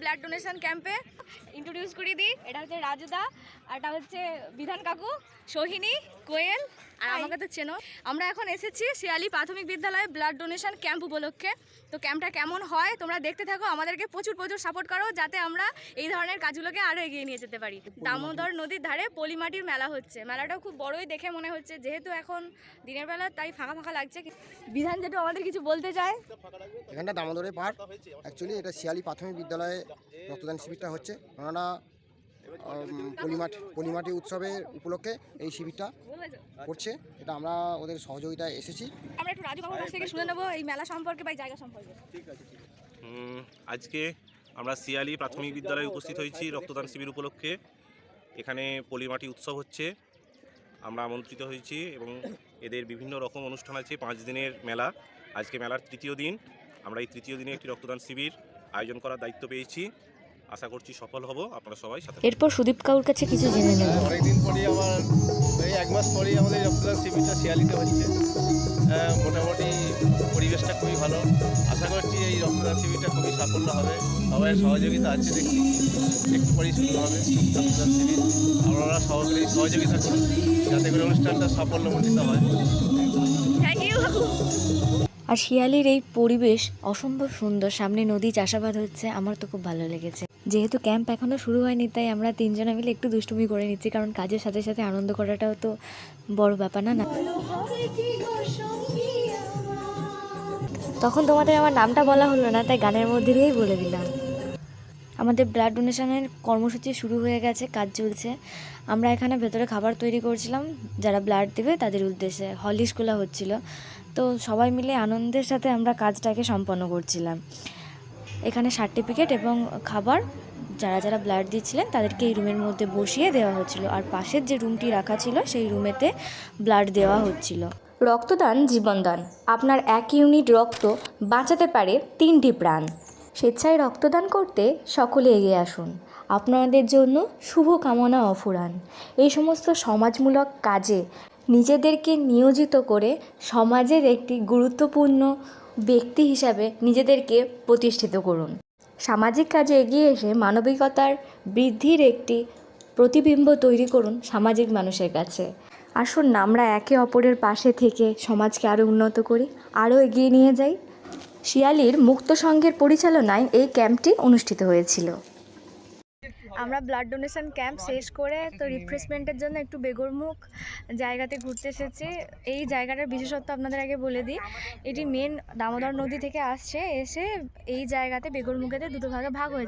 Blood donation ক্যাম্পে introduce করে দিই। এটা হচ্ছে রাজুদা, আর এটা হচ্ছে বিধান কাকু, সোহিনী, কোয়েল, আর আমাকে তো চেনো। আমরা এখন এসেছি শিয়ালি প্রাথমিক বিদ্যালয়ে ব্লাড ডোনেশন ক্যাম্প উপলক্ষে। তো ক্যাম্পটা কেমন হয় তোমরা দেখতে থাকো, আমাদেরকে প্রচুর সাপোর্ট করো যাতে আমরা এই ধরনের কাজগুলোকে আরও এগিয়ে নিয়ে যেতে পারি। দামোদর নদীর ধারে পলিমাটির মেলা হচ্ছে, মেলাটাও খুব বড়ই দেখে মনে হচ্ছে, যেহেতু এখন দিনের বেলা তাই ফাঁকা ফাঁকা লাগছে। বিধান যেটা আমাদের কিছু বলতে চায়, এখানটা দামোদরে পার অ্যাকচুয়ালি এটা শিয়ালি প্রাথমিক বিদ্যালয়ে রক্তদান শিবিরটা হচ্ছে। ওনারা পলিমাটি উৎসবের উপলক্ষে এই শিবিরটা করছে, এটা আমরা ওদের সহযোগিতায় এসেছি। আমরা একটু রাজু বাবুর কাছ থেকে শুনে নেবো এই মেলা সম্পর্কে বা জায়গা সম্পর্কে। আজকে আমরা শিয়ালি প্রাথমিক বিদ্যালয়ে উপস্থিত হয়েছি রক্তদান শিবির উপলক্ষে। এখানে পলিমাটি উৎসব হচ্ছে, আমরা আমন্ত্রিত হয়েছি এবং এদের বিভিন্ন রকম অনুষ্ঠান আছে। 5 দিনের মেলা, আজকে মেলার তৃতীয় দিন। আমরা এই তৃতীয় দিনে একটি রক্তদান শিবির আয়োজন করার দায়িত্ব পেয়েছি, আশা করছি সফল হব। আপনারা সবাই সাথে। এরপর সুদীপ কাকুর কাছে কিছু জেনে নেব। অনেকদিন পরেই আমার এই 1 মাস পরেই আমাদের রক্তদান শিবিরটা শিয়ালিতে হচ্ছে। মোটামুটি পরিবেশটা খুবই ভালো, আশা করছি এই রক্তদান শিবিরটা খুবই সাফল্য হবে। সবাই সহযোগিতা আছে দেখছি, একটু পরেই শুরু হবে রক্তদান শিবির। আপনারা সহকারী সহযোগিতা করুন যাতে করে অনুষ্ঠানটা সাফল্যমণ্ডিত হয়। Thank you. আর শিয়ালির এই পরিবেশ অসম্ভব সুন্দর, সামনে নদী, চাষাবাদ হচ্ছে, আমার তো খুব ভালো লেগেছে। যেহেতু ক্যাম্প এখনও শুরু হয়নি তাই আমরা 3 জনে মিলে একটু দুষ্টুমি করে নিচ্ছি, কারণ কাজের সাথে সাথে আনন্দ করাটাও তো বড় ব্যাপার না। তখন তোমাদের আমার নামটা বলা হলো না, তাই গানের মধ্যে দিয়েই বলে দিলাম। আমাদের ব্লাড ডোনেশনের কর্মসূচি শুরু হয়ে গেছে, কাজ চলছে। আমরা এখানে ভেতরে খাবার তৈরি করছিলাম যারা ব্লাড দেবে তাদের উদ্দেশ্যে। হরলিক্স খোলা হচ্ছিল, তো সবাই মিলে আনন্দের সাথে আমরা কাজটাকে সম্পন্ন করছিলাম। এখানে সার্টিফিকেট এবং খাবার যারা যারা ব্লাড দিচ্ছিলেন তাদেরকে এই রুমের মধ্যে বসিয়ে দেওয়া হচ্ছিল, আর পাশের যে রুমটি রাখা ছিল সেই রুমেতে ব্লাড দেওয়া হচ্ছিল। রক্তদান জীবনদান, আপনার 1 ইউনিট রক্ত বাঁচাতে পারে 3টি প্রাণ। স্বেচ্ছায় রক্তদান করতে সকলে এগিয়ে আসুন, আপনাদের জন্য শুভ কামনা অফুরান। এই সমস্ত সমাজমূলক কাজে নিজেদেরকে নিয়োজিত করে সমাজের একটি গুরুত্বপূর্ণ ব্যক্তি হিসাবে নিজেদেরকে প্রতিষ্ঠিত করুন। সামাজিক কাজে এগিয়ে এসে মানবিকতার বৃদ্ধির একটি প্রতিবিম্ব তৈরি করুন সামাজিক মানুষের কাছে। আসুন না আমরা একে অপরের পাশে থেকে সমাজকে আরও উন্নত করি, আরও এগিয়ে নিয়ে যাই। শিয়ালির মুক্ত সংঘের পরিচালনায় এই ক্যাম্পটি অনুষ্ঠিত হয়েছিল। আমরা ব্লাড ডোনেশন ক্যাম্প শেষ করে তো রিফ্রেশমেন্টের জন্য একটু বেগরমুখ জায়গাতে ঘুরতে এসেছি। এই জায়গাটার বিশেষত্ব আপনাদের আগে বলে দিই, এটি মেন দামোদর নদী থেকে এসে এই জায়গাতে বেগরমুখেতে 2 ভাগে ভাগ হয়েছে।